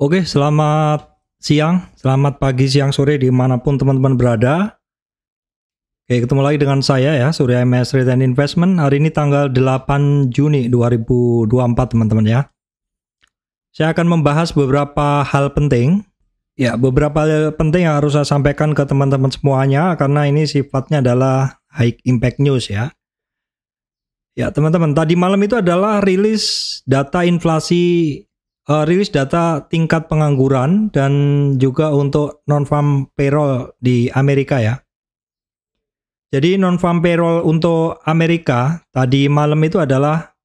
Oke, selamat siang, selamat pagi, siang, sore, dimanapun teman-teman berada. Oke, ketemu lagi dengan saya ya, Surya MS Trade and Investment. Hari ini tanggal 8 Juni 2024 teman-teman ya. Saya akan membahas beberapa hal penting. Ya, beberapa hal penting yang harus saya sampaikan ke teman-teman semuanya, karena ini sifatnya adalah high impact news ya. Ya, teman-teman, tadi malam itu adalah rilis data inflasi, rilis data tingkat pengangguran dan juga untuk non-farm payroll di Amerika ya. Jadi non-farm payroll untuk Amerika tadi malam itu adalah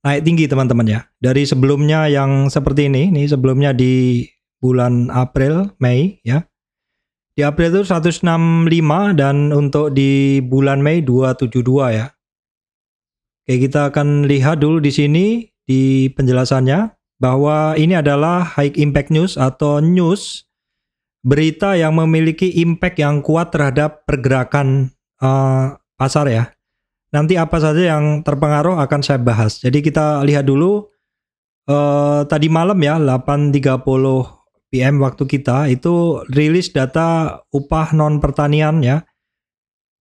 naik tinggi teman-teman ya. Dari sebelumnya yang seperti ini sebelumnya di bulan April, Mei ya. Di April itu 165 dan untuk di bulan Mei 272 ya. Oke, kita akan lihat dulu di sini di penjelasannya bahwa ini adalah high impact news atau news berita yang memiliki impact yang kuat terhadap pergerakan pasar ya. Nanti apa saja yang terpengaruh akan saya bahas. Jadi kita lihat dulu tadi malam ya 8.30 PM waktu kita itu rilis data upah non pertanian ya.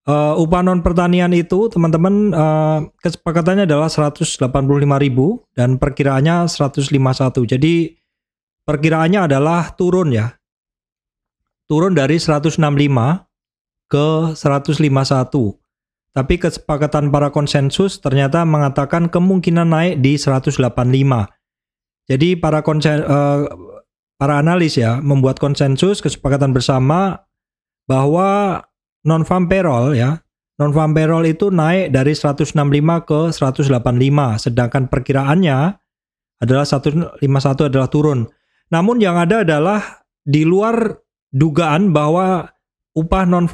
Upah non pertanian itu teman-teman kesepakatannya adalah 185.000 dan perkiraannya 151. Jadi perkiraannya adalah turun ya. Turun dari 165 ke 151. Tapi kesepakatan para konsensus ternyata mengatakan kemungkinan naik di 185. Jadi para analis ya membuat konsensus kesepakatan bersama bahwa non-farm payroll ya. Non-farm payroll itu naik dari 165 ke 185, sedangkan perkiraannya adalah 151 adalah turun. Namun yang ada adalah di luar dugaan bahwa upah non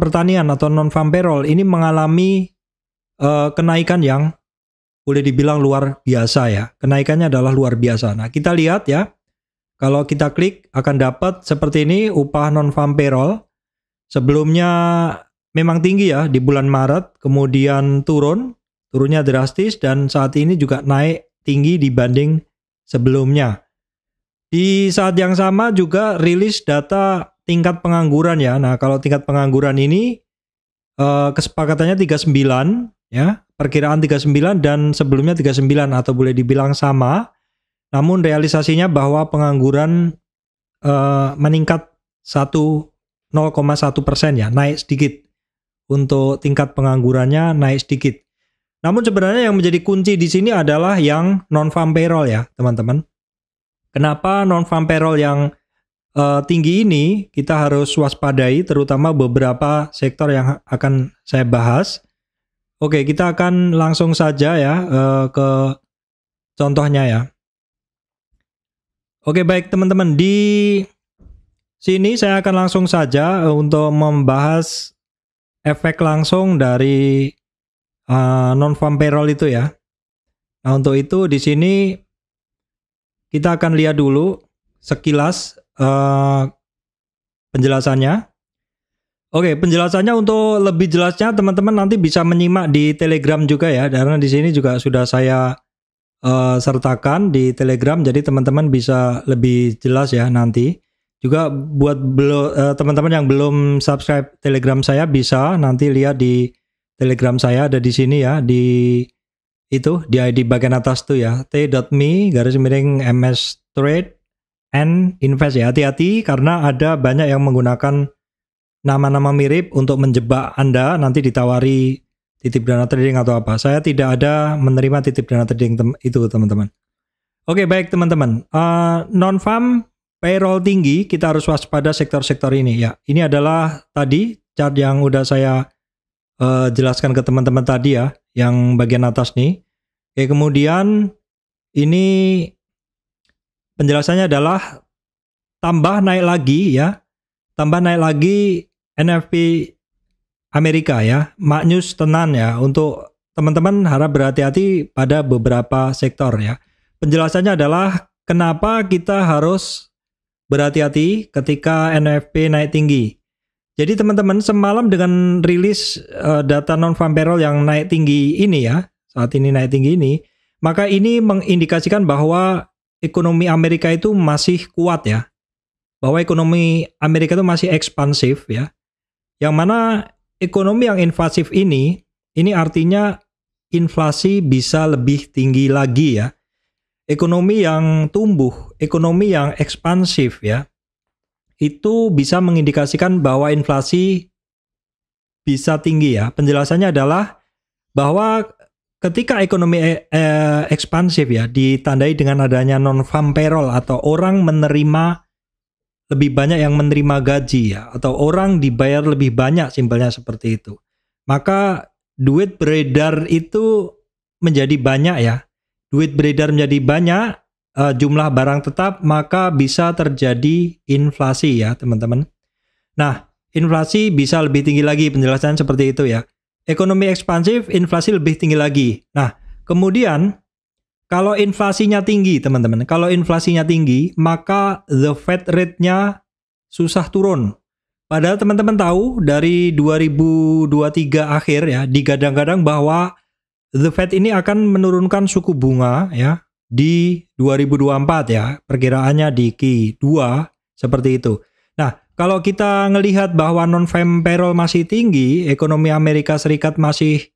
pertanian atau non-farm payroll ini mengalami kenaikan yang boleh dibilang luar biasa ya. Kenaikannya adalah luar biasa. Nah, kita lihat ya. Kalau kita klik akan dapat seperti ini upah non-farm payroll. Sebelumnya memang tinggi ya di bulan Maret, kemudian turunnya drastis dan saat ini juga naik tinggi dibanding sebelumnya. Di saat yang sama juga rilis data tingkat pengangguran ya. Nah, kalau tingkat pengangguran ini kesepakatannya 39 ya, perkiraan 39 dan sebelumnya 39 atau boleh dibilang sama. Namun realisasinya bahwa pengangguran meningkat 0,1% ya, naik sedikit. Untuk tingkat penganggurannya naik sedikit. Namun sebenarnya yang menjadi kunci di sini adalah yang non-farm payroll ya, teman-teman. Kenapa non-farm payroll yang tinggi ini kita harus waspadai, terutama beberapa sektor yang akan saya bahas. Oke, kita akan langsung saja ya ke contohnya ya. Oke, baik teman-teman, di sini saya akan langsung saja untuk membahas efek langsung dari non-farm payroll itu ya. Nah, untuk itu di sini kita akan lihat dulu sekilas penjelasannya. Oke, penjelasannya untuk lebih jelasnya teman-teman nanti bisa menyimak di Telegram juga ya, karena di sini juga sudah saya sertakan di Telegram, jadi teman-teman bisa lebih jelas ya nanti. Juga buat teman-teman yang belum subscribe Telegram saya bisa nanti lihat di Telegram saya ada di sini ya, di ID bagian atas tuh ya, t.me/ms trade and invest ya. Hati-hati karena ada banyak yang menggunakan nama-nama mirip untuk menjebak Anda, nanti ditawari titip dana trading atau apa. Saya tidak ada menerima titip dana trading itu teman-teman. Oke, baik teman-teman. Non-farm payroll tinggi, kita harus waspada sektor-sektor ini ya. Ini adalah tadi chart yang udah saya jelaskan ke teman-teman tadi ya, yang bagian atas nih. Oke, kemudian ini penjelasannya adalah tambah naik lagi ya. Tambah naik lagi NFP Amerika ya. Maknyus tenan ya. Untuk teman-teman harap berhati-hati pada beberapa sektor ya. Penjelasannya adalah kenapa kita harus berhati-hati ketika NFP naik tinggi. Jadi teman-teman semalam dengan rilis data non-farm payroll yang naik tinggi ini ya. Saat ini naik tinggi ini. Maka ini mengindikasikan bahwa ekonomi Amerika itu masih kuat ya. Bahwa ekonomi Amerika itu masih ekspansif ya. Yang mana ekonomi yang invasif ini artinya inflasi bisa lebih tinggi lagi ya. Ekonomi yang tumbuh, ekonomi yang ekspansif ya, itu bisa mengindikasikan bahwa inflasi bisa tinggi ya. Penjelasannya adalah bahwa ketika ekonomi ekspansif ya, ditandai dengan adanya non-farm payroll atau orang menerima lebih banyak yang menerima gaji ya, atau orang dibayar lebih banyak, simpelnya seperti itu. Maka duit beredar itu menjadi banyak ya. Duit beredar menjadi banyak, jumlah barang tetap, maka bisa terjadi inflasi ya teman-teman. Nah, inflasi bisa lebih tinggi lagi, penjelasan seperti itu ya. Ekonomi ekspansif, inflasi lebih tinggi lagi. Nah, kemudian kalau inflasinya tinggi teman-teman, kalau inflasinya tinggi, maka the Fed rate-nya susah turun. Padahal teman-teman tahu dari 2023 akhir ya, digadang-gadang bahwa The Fed ini akan menurunkan suku bunga ya di 2024 ya, perkiraannya di Q2 seperti itu. Nah, kalau kita ngelihat bahwa non-farm payroll masih tinggi, ekonomi Amerika Serikat masih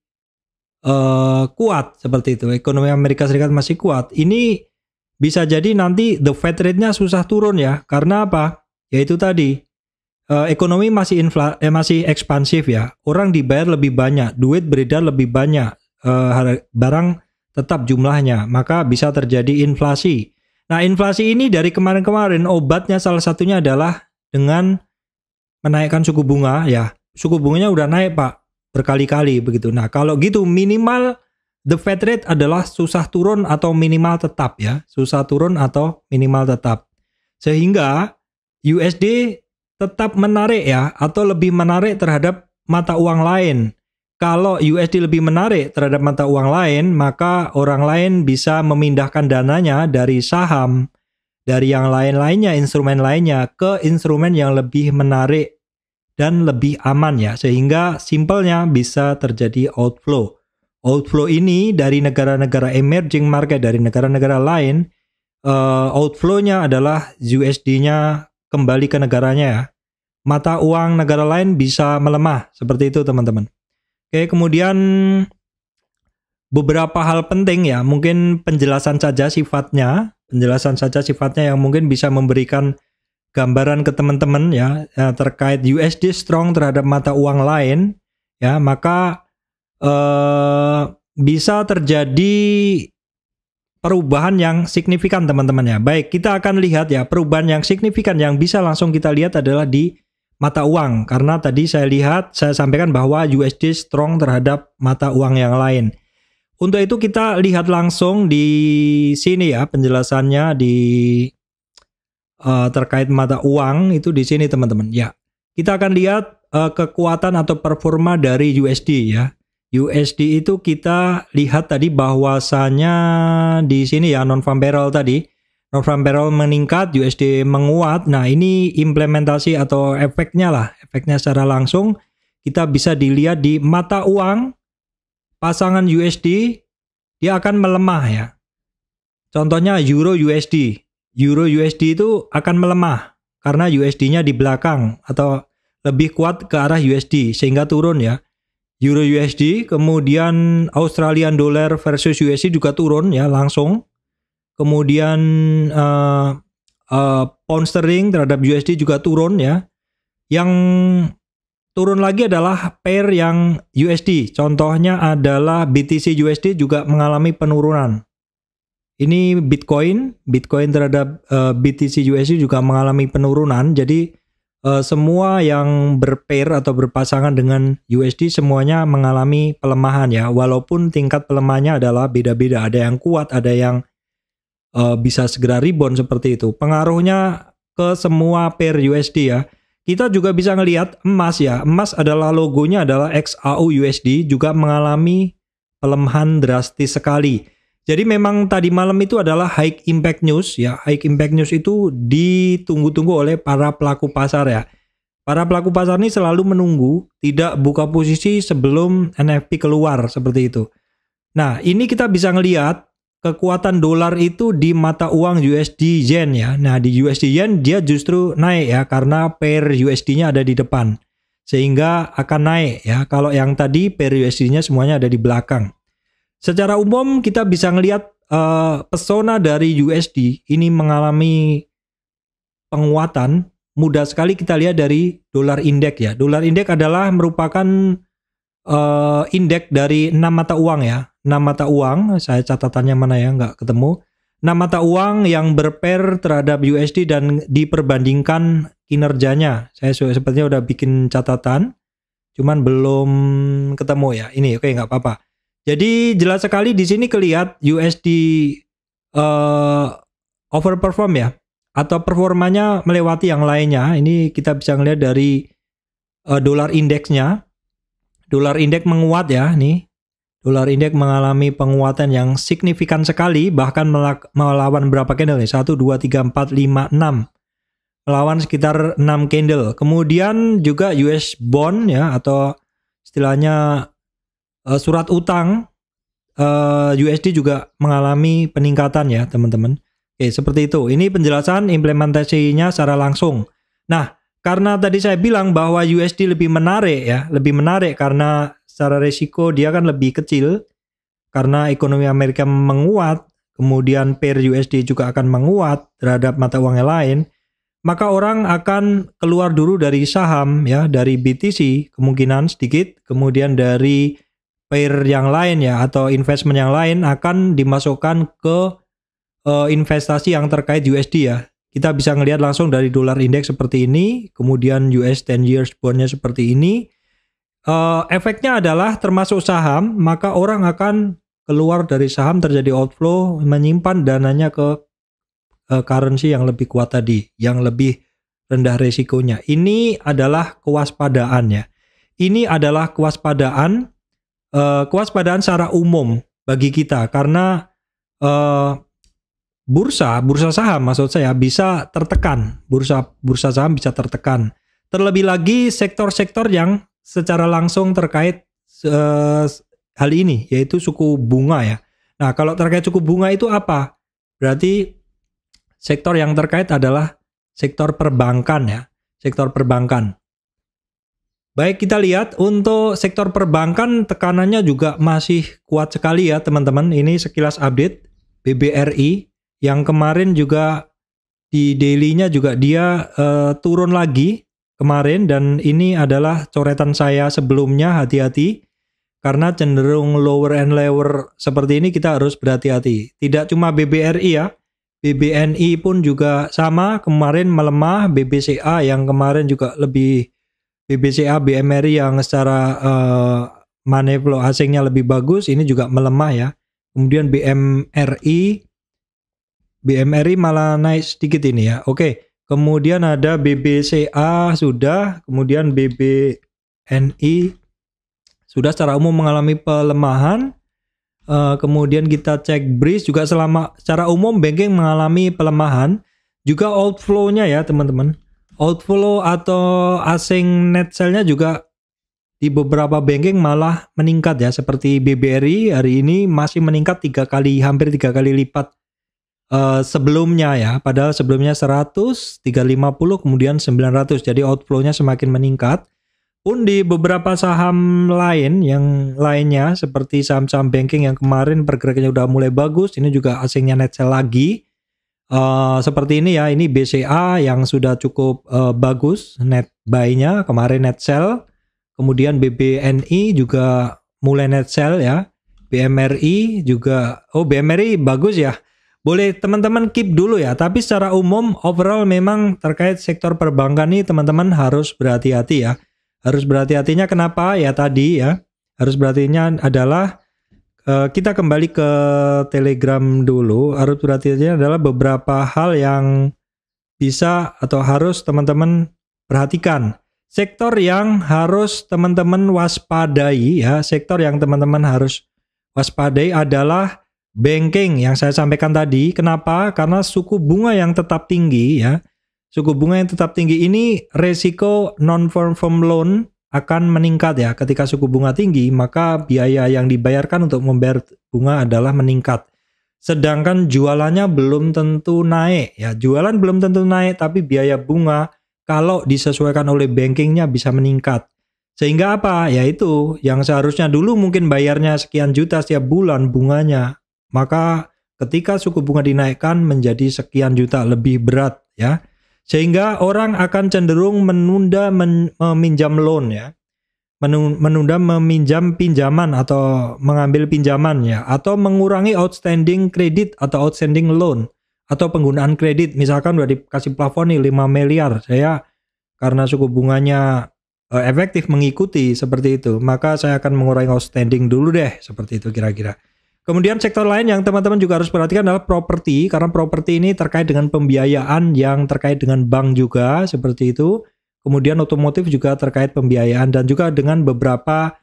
kuat seperti itu. Ekonomi Amerika Serikat masih kuat. Ini bisa jadi nanti the Fed rate-nya susah turun ya. Karena apa? Yaitu tadi ekonomi masih ekspansif ya. Orang dibayar lebih banyak, duit beredar lebih banyak. Barang tetap jumlahnya, maka bisa terjadi inflasi. Nah, inflasi ini dari kemarin-kemarin obatnya salah satunya adalah dengan menaikkan suku bunga ya. Suku bunganya udah naik Pak berkali-kali begitu. Nah, kalau gitu minimal the Fed rate adalah susah turun atau minimal tetap ya. Susah turun atau minimal tetap. Sehingga USD tetap menarik ya, atau lebih menarik terhadap mata uang lain. Kalau USD lebih menarik terhadap mata uang lain, maka orang lain bisa memindahkan dananya dari saham, dari yang lain-lainnya, instrumen lainnya, ke instrumen yang lebih menarik dan lebih aman ya. Sehingga simpelnya bisa terjadi outflow. Outflow ini dari negara-negara emerging market, dari negara-negara lain, outflow-nya adalah USD-nya kembali ke negaranya ya. Mata uang negara lain bisa melemah, seperti itu teman-teman. Oke, kemudian beberapa hal penting ya, mungkin penjelasan saja sifatnya yang mungkin bisa memberikan gambaran ke teman-teman ya, terkait USD strong terhadap mata uang lain ya, maka bisa terjadi perubahan yang signifikan teman-teman ya. Baik, kita akan lihat ya, perubahan yang signifikan yang bisa langsung kita lihat adalah di mata uang, karena tadi saya sampaikan bahwa USD strong terhadap mata uang yang lain. Untuk itu kita lihat langsung di sini ya, penjelasannya di terkait mata uang itu di sini teman-teman. Ya, kita akan lihat kekuatan atau performa dari USD ya. USD itu kita lihat tadi bahwasanya di sini ya, non-farm payroll tadi. Non-farm payroll meningkat, USD menguat. Nah, ini implementasi atau efeknya lah. Efeknya secara langsung kita bisa dilihat di mata uang pasangan USD, dia akan melemah ya. Contohnya Euro USD. Euro USD itu akan melemah karena USD-nya di belakang atau lebih kuat ke arah USD sehingga turun ya. Euro USD, kemudian Australian Dollar versus USD juga turun ya langsung. Kemudian pound sterling terhadap USD juga turun ya. Yang turun lagi adalah pair yang USD. Contohnya adalah BTC USD juga mengalami penurunan. Ini Bitcoin terhadap BTC USD juga mengalami penurunan. Jadi semua yang berpair atau berpasangan dengan USD semuanya mengalami pelemahan ya. Walaupun tingkat pelemahannya adalah beda-beda. Ada yang kuat, ada yang bisa segera rebound seperti itu. Pengaruhnya ke semua pair USD ya. Kita juga bisa ngelihat emas ya. Emas adalah logonya adalah XAU USD juga mengalami pelemahan drastis sekali. Jadi memang tadi malam itu adalah high impact news ya. High impact news itu ditunggu-tunggu oleh para pelaku pasar ya. Para pelaku pasar ini selalu menunggu tidak buka posisi sebelum NFP keluar seperti itu. Nah, ini kita bisa ngelihat kekuatan dolar itu di mata uang USD Yen ya. Nah, di USD Yen dia justru naik ya karena pair USD-nya ada di depan. Sehingga akan naik ya. Kalau yang tadi pair USD-nya semuanya ada di belakang. Secara umum kita bisa ngelihat pesona dari USD ini mengalami penguatan. Mudah sekali kita lihat dari dolar indeks ya. Dolar indeks adalah merupakan indeks dari 6 mata uang ya. 6 mata uang, saya catatannya mana ya, nggak ketemu. 6 mata uang yang berpair terhadap USD dan diperbandingkan kinerjanya. Saya sepertinya udah bikin catatan, cuman belum ketemu ya. Ini oke, nggak apa-apa. Jadi jelas sekali di sini kelihatan USD overperform ya, atau performanya melewati yang lainnya. Ini kita bisa ngelihat dari dolar indeksnya. Dolar indeks menguat ya nih. Dolar indeks mengalami penguatan yang signifikan sekali, bahkan melawan berapa candle nih? 1 2 3 4 5 6. Melawan sekitar 6 candle. Kemudian juga US bond ya, atau istilahnya surat utang USD juga mengalami peningkatan ya, teman-teman. Oke, seperti itu. Ini penjelasan implementasinya secara langsung. Nah, karena tadi saya bilang bahwa USD lebih menarik ya, lebih menarik karena secara risiko dia kan lebih kecil karena ekonomi Amerika menguat, kemudian pair USD juga akan menguat terhadap mata uang yang lain, maka orang akan keluar dulu dari saham ya, dari BTC kemungkinan sedikit, kemudian dari pair yang lain ya atau investment yang lain akan dimasukkan ke investasi yang terkait USD ya. Kita bisa ngelihat langsung dari dolar indeks seperti ini, kemudian US 10 years bondnya seperti ini. Efeknya adalah termasuk saham, maka orang akan keluar dari saham, terjadi outflow, menyimpan dananya ke currency yang lebih kuat tadi, yang lebih rendah resikonya. Ini adalah kewaspadaan ya. Ini adalah kewaspadaan secara umum bagi kita karena bursa saham maksud saya bisa tertekan, bursa saham bisa tertekan. Terlebih lagi sektor-sektor yang secara langsung terkait hal ini, yaitu suku bunga ya. Nah, kalau terkait suku bunga itu apa? Berarti sektor yang terkait adalah sektor perbankan ya, sektor perbankan. Baik, kita lihat untuk sektor perbankan tekanannya juga masih kuat sekali ya teman-teman. Ini sekilas update BBRI yang kemarin juga di daily-nya juga dia turun lagi kemarin, dan ini adalah coretan saya sebelumnya, hati-hati karena cenderung lower and lower seperti ini kita harus berhati-hati. Tidak cuma BBRI ya, BBNI pun juga sama, kemarin melemah. BBCA yang kemarin juga lebih, BBCA, BMRI yang secara money flow asingnya lebih bagus, ini juga melemah ya. Kemudian BMRI malah naik sedikit ini ya. Oke. Kemudian ada BBCA sudah, kemudian BBNI sudah secara umum mengalami pelemahan. Kemudian kita cek BRIS juga secara umum banking mengalami pelemahan. Juga outflow-nya ya teman-teman. Outflow atau asing net sell-nya juga di beberapa banking malah meningkat ya. Seperti BBRI hari ini masih meningkat hampir 3 kali lipat sebelumnya ya, padahal sebelumnya 100, 350, kemudian 900, jadi outflow-nya semakin meningkat. Pun di beberapa saham lain yang lainnya seperti saham-saham banking yang kemarin pergerakannya udah mulai bagus, ini juga asingnya net sell lagi. Seperti ini ya, ini BCA yang sudah cukup bagus net buy-nya, kemarin net sell. Kemudian BBNI juga mulai net sell ya. BMRI juga, BMRI bagus ya. Boleh teman-teman keep dulu ya, tapi secara umum overall memang terkait sektor perbankan ini teman-teman harus berhati-hati ya. Harus berhati-hatinya kenapa? Ya tadi ya, harus berhati-hatinya adalah kita kembali ke Telegram dulu. Harus berhati-hatinya adalah beberapa hal yang bisa atau harus teman-teman perhatikan. Sektor yang harus teman-teman waspadai ya, sektor yang teman-teman harus waspadai adalah banking yang saya sampaikan tadi. Kenapa? Karena suku bunga yang tetap tinggi ya. Suku bunga yang tetap tinggi ini resiko non-perform loan akan meningkat ya. Ketika suku bunga tinggi, maka biaya yang dibayarkan untuk membayar bunga adalah meningkat. sedangkan jualannya belum tentu naik ya. Jualan belum tentu naik, tapi biaya bunga kalau disesuaikan oleh bankingnya bisa meningkat. Sehingga apa? Yaitu yang seharusnya dulu mungkin bayarnya sekian juta setiap bulan bunganya, maka ketika suku bunga dinaikkan menjadi sekian juta, lebih berat ya. Sehingga orang akan cenderung menunda meminjam loan ya. Menunda meminjam pinjaman atau mengambil pinjaman ya, atau mengurangi outstanding kredit atau outstanding loan atau penggunaan kredit. Misalkan udah dikasih plafon nih 5 miliar, saya karena suku bunganya efektif mengikuti seperti itu, maka saya akan mengurangi outstanding dulu deh, seperti itu kira-kira. Kemudian sektor lain yang teman-teman juga harus perhatikan adalah properti, karena properti ini terkait dengan pembiayaan yang terkait dengan bank juga, seperti itu. Kemudian otomotif juga terkait pembiayaan dan juga dengan beberapa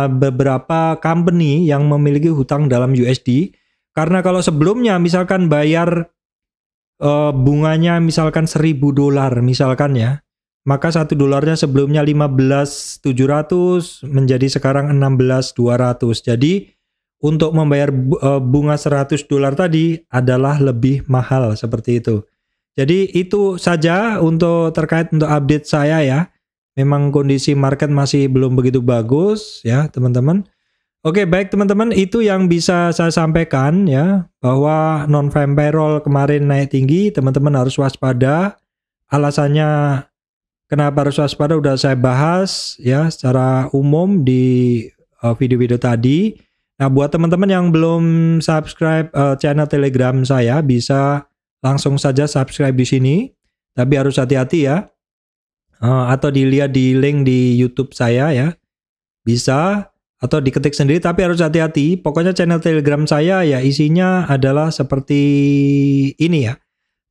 beberapa company yang memiliki hutang dalam USD. Karena kalau sebelumnya misalkan bayar bunganya misalkan $1.000 misalkan ya, maka $1 sebelumnya 15.700 menjadi sekarang 16.200. Jadi untuk membayar bunga $100 tadi adalah lebih mahal seperti itu. Jadi itu saja untuk terkait untuk update saya ya. Memang kondisi market masih belum begitu bagus ya teman-teman. Oke, baik teman-teman, itu yang bisa saya sampaikan ya, bahwa non-farm payroll kemarin naik tinggi, teman-teman harus waspada. Alasannya kenapa harus waspada udah saya bahas ya secara umum di video-video tadi. Nah, buat teman-teman yang belum subscribe channel Telegram saya, bisa langsung saja subscribe di sini, tapi harus hati-hati ya. Atau dilihat di link di YouTube saya ya, bisa, atau diketik sendiri, tapi harus hati-hati. Pokoknya channel Telegram saya ya isinya adalah seperti ini ya.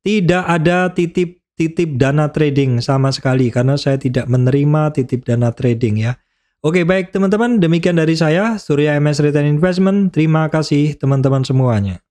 Tidak ada titip dana trading sama sekali, karena saya tidak menerima titip dana trading ya. Oke, baik teman-teman, demikian dari saya, Surya MS Retail Investment. Terima kasih teman-teman semuanya.